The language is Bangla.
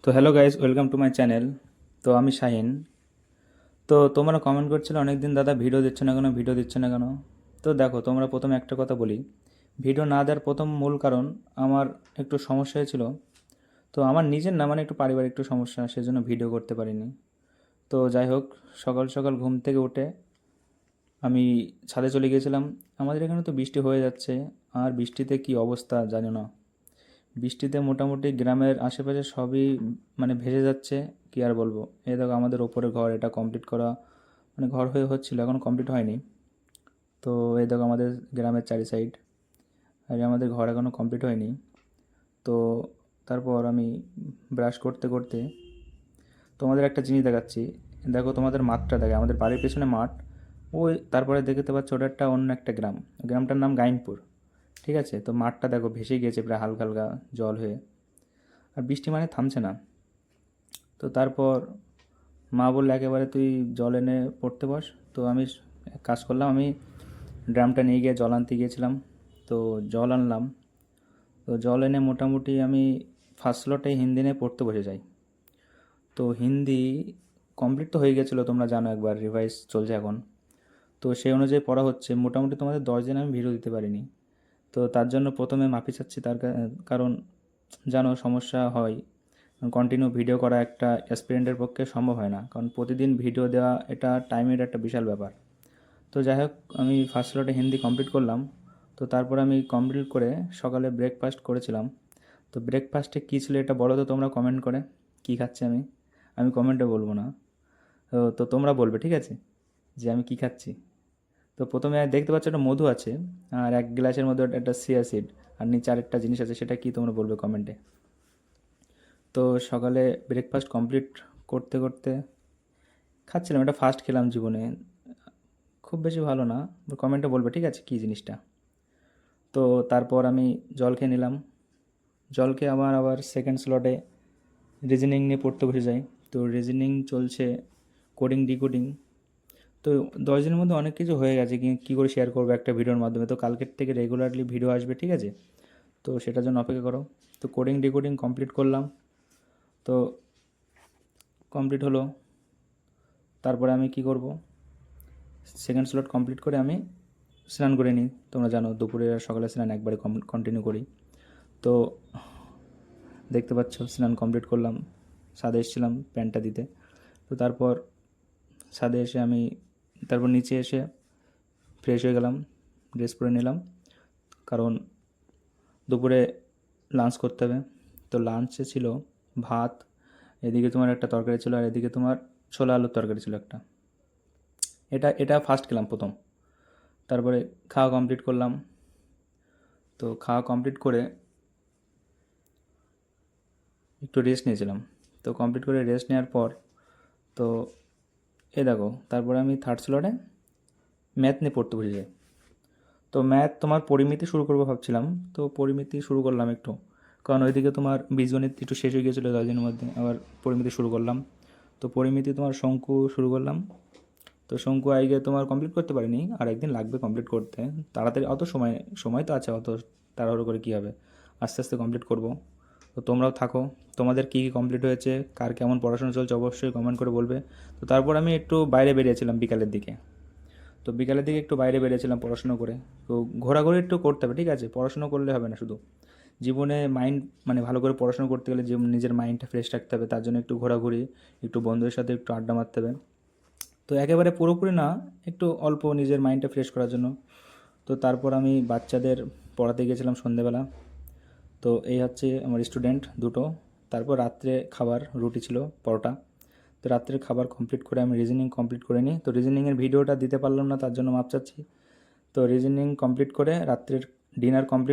তো hello guys, welcome to my channel. তো আমি শাহিন। তো তোমরা কমেন্ট করছিলে অনেক দিন, দাদা ভিডিও দিচ্ছে না কেন, ভিডিও দিচ্ছে না কেন। তো দেখো, তোমরা প্রথমে একটা কথা বলি। ভিডিও না দেওয়ার প্রথম মূল কারণ আমার একটু সমস্যা হয়েছিল। তো আমার নিজের না, মানে একটু পারিবারিক একটু সমস্যা, সেজন্য ভিডিও করতে পারিনি। তো যাই হোক, সকাল সকাল ঘুম থেকে উঠে আমি ছাদে চলে গিয়েছিলাম। আমাদের এখানে তো বৃষ্টি হয়ে যাচ্ছে, আর বৃষ্টিতে কি অবস্থা জানি না। বৃষ্টিতে মোটামুটি গ্রামের আশেপাশে সবই মানে ভেসে যাচ্ছে। কি আর বলবো, এই দেখো আমাদের ওপরে ঘর, এটা কমপ্লিট করা মানে ঘর হয়ে হচ্ছিল, এখন কমপ্লিট হয়নি। তো এই দেখো আমাদের গ্রামের চারি সাইড, আর আমাদের ঘর এখনও কমপ্লিট হয়নি। তো তারপর আমি ব্রাশ করতে করতে তোমাদের একটা জিনিস দেখাচ্ছি। দেখো, তোমাদের মাঠটা দেখে, আমাদের বাড়ির পেছনে মাঠ। ওই তারপরে দেখতে পাচ্ছ ওটা একটা অন্য একটা গ্রাম, গ্রামটার নাম গাইনপুর। ঠিক আছে, তো মাঠটা দেখো ভেসে গিয়েছে প্রায় হালকা হালকা জল হয়ে। আর বৃষ্টি মানে থামছে না। তো তারপর মা বললো একেবারে তুই জল এনে পড়তে বস। তো আমি এক কাজ করলাম, আমি ড্রামটা নিয়ে গিয়ে জল আনতে গিয়েছিলাম। তো জল আনলাম। তো জল এনে মোটামুটি আমি ফার্স্ট স্লটে হিন্দি নিয়ে পড়তে বসে যাই। তো হিন্দি কমপ্লিট তো হয়ে গেছিলো, তোমরা জানো, একবার রিভাইজ চলছে এখন। তো সেই অনুযায়ী পড়া হচ্ছে, মোটামুটি তোমাদের 10 দিন আমি ভিডিও দিতে পারিনি। তো তার জন্য প্রথমে মাফি চাচ্ছি, কারণ জানো সমস্যা হয়। কন্টিনিউ ভিডিও করা একটা অ্যাসপিরেন্টের পক্ষে সম্ভব হয় না, কারণ প্রতিদিন ভিডিও দেওয়া এটা টাইমের একটা বিশাল ব্যাপার। তো যাই হোক, আমি ফার্স্ট স্লটে হিন্দি কমপ্লিট করলাম। তো তারপর আমি কমপ্লিট করে সকালে ব্রেকফাস্ট করেছিলাম। তো ব্রেকফাস্টে কী ছিল এটা বলো তো তোমরা কমেন্ট করে। কী খাচ্ছি আমি, আমি কমেন্টে বলবো না। তো তোমরা বলবে, ঠিক আছে, যে আমি কী খাচ্ছি। তো প্রথমে দেখতে পাচ্ছ একটা মধু আছে, আর এক গ্লাসের মধ্যে একটা সিয়া সিড, আর নিচে আরেকটা জিনিস আছে, সেটা কি তোমরা বলবে কমেন্টে। তো সকালে ব্রেকফাস্ট কমপ্লিট করতে করতে খাচ্ছিলাম, এটা ফার্স্ট খেলাম জীবনে, খুব বেশি ভালো না। কমেন্টে বলবে, ঠিক আছে, কী জিনিসটা। তো তারপর আমি জল খেয়ে নিলাম। জল খেয়ে আমার আবার সেকেন্ড স্লটে রিজনিং নিয়ে পড়তে বসে যাই। তো রিজনিং চলছে, কোডিং ডিকোডিং। তো 10 দিনের মধ্যে অনেক কিছু হয়ে গেছে, কী করে শেয়ার করবো একটা ভিডিওর মাধ্যমে। তো কালকের থেকে রেগুলারলি ভিডিও আসবে, ঠিক আছে। তো সেটার জন্য অপেক্ষা করো। তো কোডিং ডিকোডিং কমপ্লিট করলাম। তো কমপ্লিট হলো। তারপরে আমি কি করব, সেকেন্ড স্লট কমপ্লিট করে আমি স্নান করে নিই। তোমরা জানো দুপুরে আর সকালে স্নান একবারে কন্টিনিউ করি। তো দেখতে পাচ্ছ স্নান কমপ্লিট করলাম, ছাদে এসেছিলাম প্যান্টটা দিতে। তো তারপর ছাদে এসে আমি তারপর নিচে এসে ফ্রেশ হয়ে গেলাম, ড্রেস পরে নিলাম, কারণ দুপুরে লাঞ্চ করতে হবে। তো লাঞ্চে ছিল ভাত, এদিকে তোমার একটা তরকারি ছিল, আর এদিকে তোমার ছোলা আলুর তরকারি ছিল একটা। এটা এটা ফার্স্ট খেলাম প্রথম। তারপরে খাওয়া কমপ্লিট করলাম। তো খাওয়া কমপ্লিট করে একটু রেস্ট নিয়েছিলাম। তো কমপ্লিট করে রেস্ট নেওয়ার পর, তো এ দেখো, তারপরে আমি থার্ড স্লটে ম্যাথ নিয়ে পড়তে বসে যাই। তো ম্যাথ তোমার পরিমিতি শুরু করবো ভাবছিলাম। তো পরিমিতি শুরু করলাম একটু, কারণ ওইদিকে তোমার বীজগণিত একটু শেষ হয়ে গিয়েছিলো, 10 দিনের মধ্যে আবার পরিমিতি শুরু করলাম। তো পরিমিতি তোমার শঙ্কু শুরু করলাম। তো শঙ্কু আইগে তোমার কমপ্লিট করতে পারিনি, আর একদিন লাগবে কমপ্লিট করতে। তাড়াতাড়ি অত সময় সময় তো আছে, অত তাড়াহুড়ো করে কী হবে, আস্তে আস্তে কমপ্লিট করব। তো তোমরাও থাকো, তোমাদের কী কী কমপ্লিট হয়েছে, কার কেমন পড়াশোনা চলছে অবশ্যই কমেন্ট করে বলবে। তো তারপর আমি একটু বাইরে বেরিয়েছিলাম বিকালের দিকে। তো বিকালের দিকে একটু বাইরে বেরিয়েছিলাম পড়াশুনো করে। তো ঘোরাঘুরি একটু করতে হবে, ঠিক আছে, পড়াশুনো করলে হবে না শুধু। জীবনে মাইন্ড মানে ভালো করে পড়াশোনা করতে গেলে যে নিজের মাইন্ডটা ফ্রেশ রাখতে হবে, তার জন্য একটু ঘোরাঘুরি, একটু বন্ধুদের সাথে একটু আড্ডা মারতে হবে। তো একেবারে পুরোপুরি না, একটু অল্প নিজের মাইন্ডটা ফ্রেশ করার জন্য। তো তারপর আমি বাচ্চাদের পড়াতে গিয়েছিলাম সন্ধেবেলা। তো এই হচ্ছে আমার স্টুডেন্ট দুটো। তারপর রাত্রে খাবার রুটি ছিল, পরোটা। তো রাত্রের খাবার কমপ্লিট করে আমি রিজনিং কমপ্লিট করে নিই। তো রিজনিংয়ের ভিডিওটা দিতে পারলাম না, তার জন্য মাপ চাচ্ছি। তো রিজনিং কমপ্লিট করে রাত্রের ডিনার কমপ্লিট